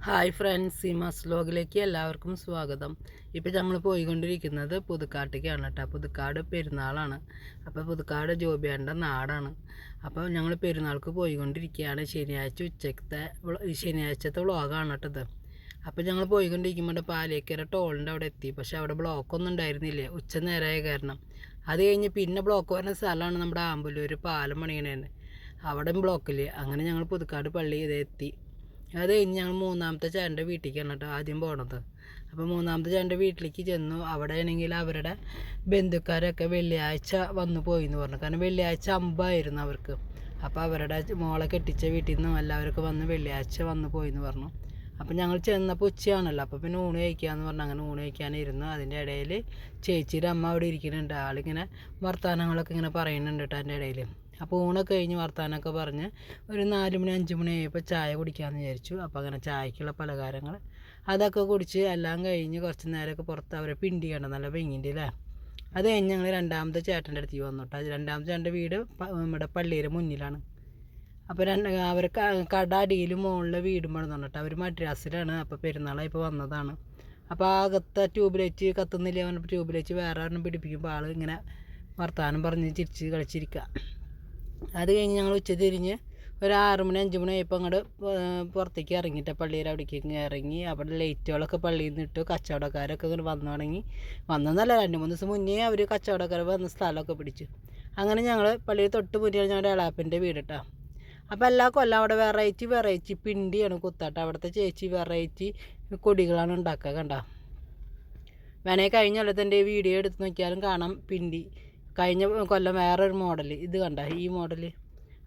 Hi friends, Seemas വ്ലോഗിലേക്ക് എല്ലാവർക്കും സ്വാഗതം. ഇപ്പോൾ ഞങ്ങൾ പോയിക്കൊണ്ടിരിക്കുന്നത് പുതുക്കാട്ടേക്കാണ് കേട്ടോ. പുതുക്കാട് പെരുന്നാളാണ്. അപ്പോൾ പുതുക്കാട് ജോബിയാൻ്റെ നാടാണ്. അപ്പോൾ ഞങ്ങൾ പെരുന്നാൾക്ക് പോയിക്കൊണ്ടിരിക്കുകയാണ്. ശനിയാഴ്ചത്തെ വ്ലോഗാണ് കേട്ടത്. അപ്പോൾ ഞങ്ങൾ പോയിക്കൊണ്ടിരിക്കുമ്പോൾ പാലിയേക്കര ടോളിൻ്റെ അവിടെ എത്തി. പക്ഷേ അവിടെ ബ്ലോക്കൊന്നും ഉണ്ടായിരുന്നില്ല, ഉച്ച നേരമായ കാരണം. അത് കഴിഞ്ഞ് പിന്നെ ബ്ലോക്ക് വരുന്ന സ്ഥലമാണ് നമ്മുടെ ആമ്പല്ലൂർ പാലം പണിയണേന്ന്. അവിടെ ബ്ലോക്കില്ല. അങ്ങനെ ഞങ്ങൾ പുതുക്കാട് പള്ളി എത്തി. അത് കഴിഞ്ഞ് ഞങ്ങൾ മൂന്നാമത്തെ ചേട്ടൻ്റെ വീട്ടിലേക്കാണ് കേട്ടോ ആദ്യം പോണത്. അപ്പോൾ മൂന്നാമത്തെ ചേട്ടൻ്റെ വീട്ടിലേക്ക് ചെന്നു. അവിടെ ആണെങ്കിൽ അവരുടെ ബന്ധുക്കാരൊക്കെ വെള്ളിയാഴ്ച വന്നു പോയി എന്ന് പറഞ്ഞു. കാരണം വെള്ളിയാഴ്ച അമ്പായിരുന്നു അവർക്ക്. അപ്പോൾ അവരുടെ മോളെ കെട്ടിച്ച വീട്ടിൽ നിന്നും എല്ലാവർക്കും വന്ന് വെള്ളിയാഴ്ച വന്നു പോയി എന്ന് പറഞ്ഞു. അപ്പോൾ ഞങ്ങൾ ചെന്നപ്പോൾ ഉച്ചയാണല്ലോ. അപ്പോൾ പിന്നെ ഊണ് കഴിക്കാമെന്ന് പറഞ്ഞു. അങ്ങനെ ഊണ് കഴിക്കാനിരുന്നു. അതിൻ്റെ ഇടയിൽ ചേച്ചിയുടെ അമ്മ അവിടെ ഇരിക്കുന്നുണ്ട്. ആളിങ്ങനെ വർത്തമാനങ്ങളൊക്കെ ഇങ്ങനെ പറയുന്നുണ്ട് കേട്ടോ അതിൻ്റെ ഇടയിൽ. അപ്പോൾ ഊണൊക്കെ കഴിഞ്ഞ് വർത്താനമൊക്കെ പറഞ്ഞ് ഒരു 4 മണി 5 മണി ആയപ്പോൾ ചായ കുടിക്കാമെന്ന് വിചാരിച്ചു. അപ്പോൾ അങ്ങനെ ചായക്കുള്ള പലഹാരങ്ങൾ അതൊക്കെ കുടിച്ച് എല്ലാം കഴിഞ്ഞ് കുറച്ച് നേരമൊക്കെ പുറത്ത് അവരെ പിണ്ടി കണ്ട നല്ല വെങ്ങിൻ്റെ അല്ലേ. അത് കഴിഞ്ഞ് ഞങ്ങൾ രണ്ടാമത്തെ ചേട്ടൻ്റെ അടുത്തേക്ക് വന്നു കേട്ടോ. രണ്ടാമത്തെ ചേട്ടൻ്റെ വീട് നമ്മുടെ പള്ളിയുടെ മുന്നിലാണ്. അപ്പോൾ അവർ കട അടിയിലും മുകളിൽ വീടും പണിതുണ്ട് കേട്ടോ. അവർ മദ്രാസിലാണ്. അപ്പോൾ പെരുന്നാളായിപ്പോൾ വന്നതാണ്. അപ്പോൾ അകത്തെ ട്യൂബ് ലൈറ്റ് കത്തുന്നില്ല പറഞ്ഞപ്പോൾ ട്യൂബ് ലൈറ്റ് വേറെ ഒരെണ്ണം പിടിപ്പിക്കുമ്പോൾ ആൾ ഇങ്ങനെ വർത്താനം പറഞ്ഞ് ചിരിച്ച് കളിച്ചിരിക്കുക. അത് കഴിഞ്ഞ് ഞങ്ങൾ ഉച്ച തിരിഞ്ഞ് ഒരു 6 മണി 5 മണി ആയപ്പോൾ അങ്ങോട്ട് പുറത്തേക്ക് ഇറങ്ങിയിട്ട് പള്ളിയുടെ അവിടേക്ക് ഇറങ്ങി. അവിടെ ലൈറ്റുകളൊക്കെ പള്ളിയിൽ നിന്ന് ഇട്ടു. കച്ചവടക്കാരൊക്കെ ഇങ്ങനെ വന്നു തുടങ്ങി. വന്നതല്ല, 2-3 ദിവസം മുന്നേ അവർ കച്ചവടക്കാർ വന്ന സ്ഥലമൊക്കെ പിടിച്ചു. അങ്ങനെ ഞങ്ങൾ പള്ളിയിൽ തൊട്ട് മുന്നേ ഞങ്ങളുടെ എളാപ്പൻ്റെ വീട് കേട്ടോ. അപ്പോൾ എല്ലാ കൊല്ലം അവിടെ വെറൈറ്റി പിണ്ടിയാണ് കുത്താട്ട. അവിടുത്തെ ചേച്ചി വെറൈറ്റി കൊടികളാണ് ഉണ്ടാക്കുക കണ്ട. വേണേൽ കഴിഞ്ഞ കൊല്ലത്തിൻ്റെ വീഡിയോ എടുത്ത് നോക്കിയാലും കാണാം പിണ്ടി. കഴിഞ്ഞ കൊല്ലം വേറൊരു മോഡൽ ഇത് കണ്ട, ഈ മോഡൽ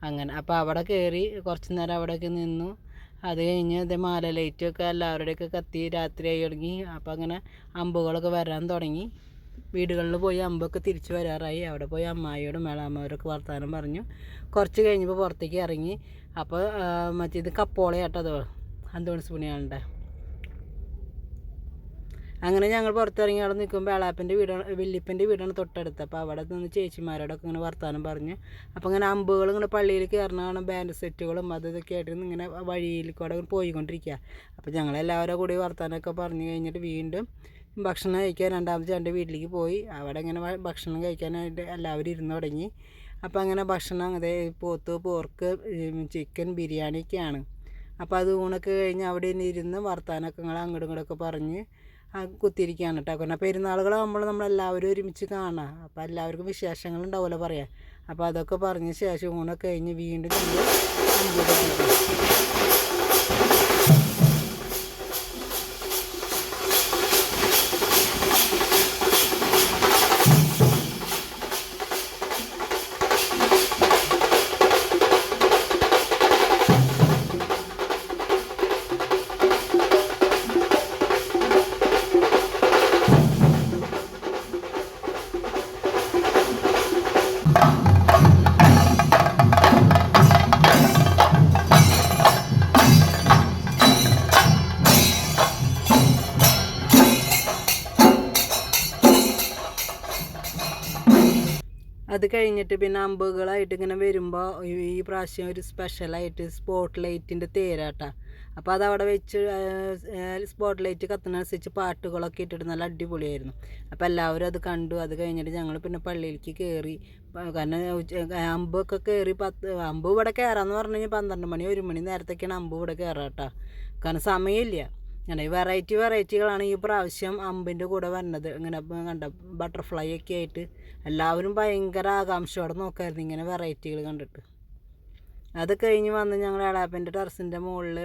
അങ്ങനെ. അപ്പോൾ അവിടെ കയറി കുറച്ച് നേരം അവിടെയൊക്കെ നിന്നു. അത് കഴിഞ്ഞ് ഇത് മാല ലൈറ്റൊക്കെ എല്ലാവരുടെയൊക്കെ കത്തി രാത്രിയായി തുടങ്ങി. അപ്പോൾ അങ്ങനെ അമ്പുകളൊക്കെ വരാൻ തുടങ്ങി. വീടുകളിൽ പോയി അമ്പൊക്കെ തിരിച്ച് വരാറായി. അവിടെ പോയി അമ്മായിയോടും മേളാമ്മയോടൊക്കെ വർത്താനം പറഞ്ഞു. കുറച്ച് കഴിഞ്ഞപ്പോൾ പുറത്തേക്ക് ഇറങ്ങി. അപ്പോൾ മറ്റേത് കപ്പോളയാട്ടത് അന്തോണിസ് പുണിയാളുടെ. അങ്ങനെ ഞങ്ങൾ പുറത്തിറങ്ങി അവിടെ നിൽക്കുമ്പോൾ എളാപ്പൻ്റെ വീടാണ്, വല്യപ്പൻ്റെ വീടാണ് തൊട്ടടുത്ത്. അപ്പോൾ അവിടെ നിന്ന് ചേച്ചിമാരോടൊക്കെ ഇങ്ങനെ വർത്താനം പറഞ്ഞു. അപ്പോൾ ഇങ്ങനെ അമ്പുകൾ ഇങ്ങനെ പള്ളിയിൽ കയറണം, ബാൻഡ് സെറ്റുകളും അതൊക്കെ ആയിട്ട് ഇങ്ങനെ വഴിയിൽ കൂടെ പോയിക്കൊണ്ടിരിക്കുക. അപ്പോൾ ഞങ്ങളെല്ലാവരും കൂടി വർത്താനമൊക്കെ പറഞ്ഞു കഴിഞ്ഞിട്ട് വീണ്ടും ഭക്ഷണം കഴിക്കാൻ രണ്ടാമത്തെ ചേട്ടൻ്റെ വീട്ടിലേക്ക് പോയി. അവിടെ ഇങ്ങനെ ഭക്ഷണം കഴിക്കാനായിട്ട് എല്ലാവരും ഇരുന്ന് തുടങ്ങി. അപ്പോൾ അങ്ങനെ ഭക്ഷണം അതേ പോർക്ക് ചിക്കൻ ബിരിയാണിയൊക്കെയാണ്. അപ്പോൾ അത് ഊണൊക്കെ കഴിഞ്ഞ് അവിടെ ഇരുന്ന് വർത്താനമൊക്കെ ഇങ്ങനെ അങ്ങോട്ടും ഇങ്ങോട്ടൊക്കെ പറഞ്ഞ് കുത്തിയിരിക്കുകയാണ് കേട്ടോ. കാരണം പെരുന്നാളുകളാകുമ്പോൾ നമ്മളെല്ലാവരും ഒരുമിച്ച് കാണാം. അപ്പോൾ എല്ലാവർക്കും വിശേഷങ്ങളുണ്ടാവുമല്ലോ പറയാം. അപ്പോൾ അതൊക്കെ പറഞ്ഞ ശേഷം ഊണൊക്കെ കഴിഞ്ഞ് വീണ്ടും നമ്മൾ അത് കഴിഞ്ഞിട്ട് പിന്നെ അമ്പുകളായിട്ട് ഇങ്ങനെ വരുമ്പോൾ ഈ പ്രാവശ്യം ഒരു സ്പെഷ്യലായിട്ട് സ്പോട്ട് ലൈറ്റിൻ്റെ തേരാട്ടാ. അപ്പോൾ അതവിടെ വെച്ച് സ്പോട്ട് ലൈറ്റ് കത്തുന്നതനുസരിച്ച് പാട്ടുകളൊക്കെ ഇട്ടിട്ട് നല്ല അടിപൊളിയായിരുന്നു. അപ്പോൾ എല്ലാവരും അത് കണ്ടു. അത് കഴിഞ്ഞിട്ട് ഞങ്ങൾ പിന്നെ പള്ളിയിലേക്ക് കയറി. കാരണം അമ്പൊക്കെ കയറി അമ്പ് ഇവിടെ കയറാമെന്ന് പറഞ്ഞു കഴിഞ്ഞാൽ 12 മണി 1 മണി നേരത്തൊക്കെയാണ് അമ്പ് ഇവിടെ കയറാട്ടാ. കാരണം സമയമില്ല. അങ്ങനെ വെറൈറ്റികളാണ് ഈ പ്രാവശ്യം അമ്പിൻ്റെ കൂടെ വരുന്നത്. ഇങ്ങനെ കണ്ട ബട്ടർഫ്ലൈ ഒക്കെ ആയിട്ട് എല്ലാവരും ഭയങ്കര ആകാംക്ഷയോടെ നോക്കായിരുന്നു ഇങ്ങനെ വെറൈറ്റികൾ കണ്ടിട്ട്. അത് കഴിഞ്ഞ് വന്ന് ഞങ്ങൾ എളാപ്പൻ്റെ ടെറസിൻ്റെ മുകളിൽ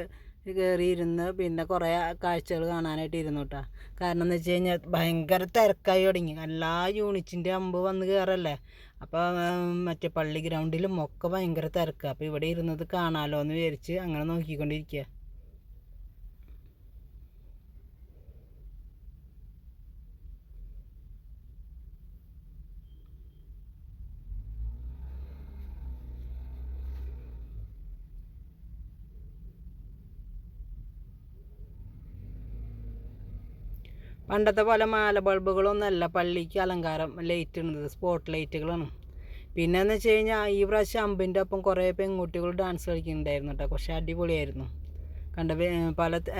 കയറിയിരുന്ന് പിന്നെ കുറേ കാഴ്ചകൾ കാണാനായിട്ട് ഇരുന്നു കേട്ടോ. കാരണം എന്ന് വെച്ച് കഴിഞ്ഞാൽ ഭയങ്കര തിരക്കായി തുടങ്ങി. എല്ലാ യൂണിറ്റിൻ്റെ അമ്പ് വന്ന് കയറല്ലേ. അപ്പോൾ മറ്റേ പള്ളി ഗ്രൗണ്ടിലും ഒക്കെ ഭയങ്കര തിരക്കാണ്. അപ്പോൾ ഇവിടെ ഇരുന്നത് കാണാമല്ലോ എന്ന് വിചാരിച്ച് അങ്ങനെ നോക്കിക്കൊണ്ടിരിക്കുക. പണ്ടത്തെ പോലെ മാല ബൾബുകളൊന്നുമല്ല പള്ളിക്ക് അലങ്കാരം ലൈറ്റ് ഇടുന്നത്, സ്പോട്ട് ലൈറ്റുകളാണ്. പിന്നെയെന്ന് വെച്ച് കഴിഞ്ഞാൽ ഈ പ്രാവശ്യം അമ്പിൻ്റെ ഒപ്പം കുറേ പെൺകുട്ടികൾ ഡാൻസ് കളിക്കുന്നുണ്ടായിരുന്നു കേട്ടോ. പക്ഷേ അടിപൊളിയായിരുന്നു. കണ്ട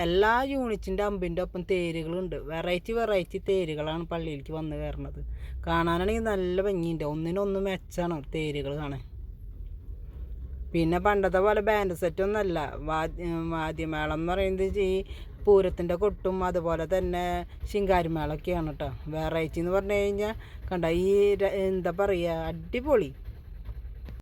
എല്ലാ യൂണിറ്റിൻ്റെ അമ്പിൻ്റെ ഒപ്പം തേരുകളുണ്ട്. വെറൈറ്റി തേരുകളാണ് പള്ളിയിലേക്ക് വന്ന് കയറണത്. കാണാനാണെങ്കിൽ നല്ല ഭംഗിയുണ്ട്. ഒന്നിനൊന്ന് മെച്ചാണ് തേരുകൾ കാണാൻ. പിന്നെ പണ്ടത്തെ പോലെ ബാൻഡ് സെറ്റൊന്നുമല്ല. വാദ്യമേളം എന്ന് പറയുന്നത് ഈ പൂരത്തിൻ്റെ കൊട്ടും അതുപോലെ തന്നെ ശിങ്കാരിമേളൊക്കെയാണ് കേട്ടോ. വെറൈറ്റി എന്ന് പറഞ്ഞു കഴിഞ്ഞാൽ കണ്ട ഈ എന്താ പറയുക, അടിപൊളി.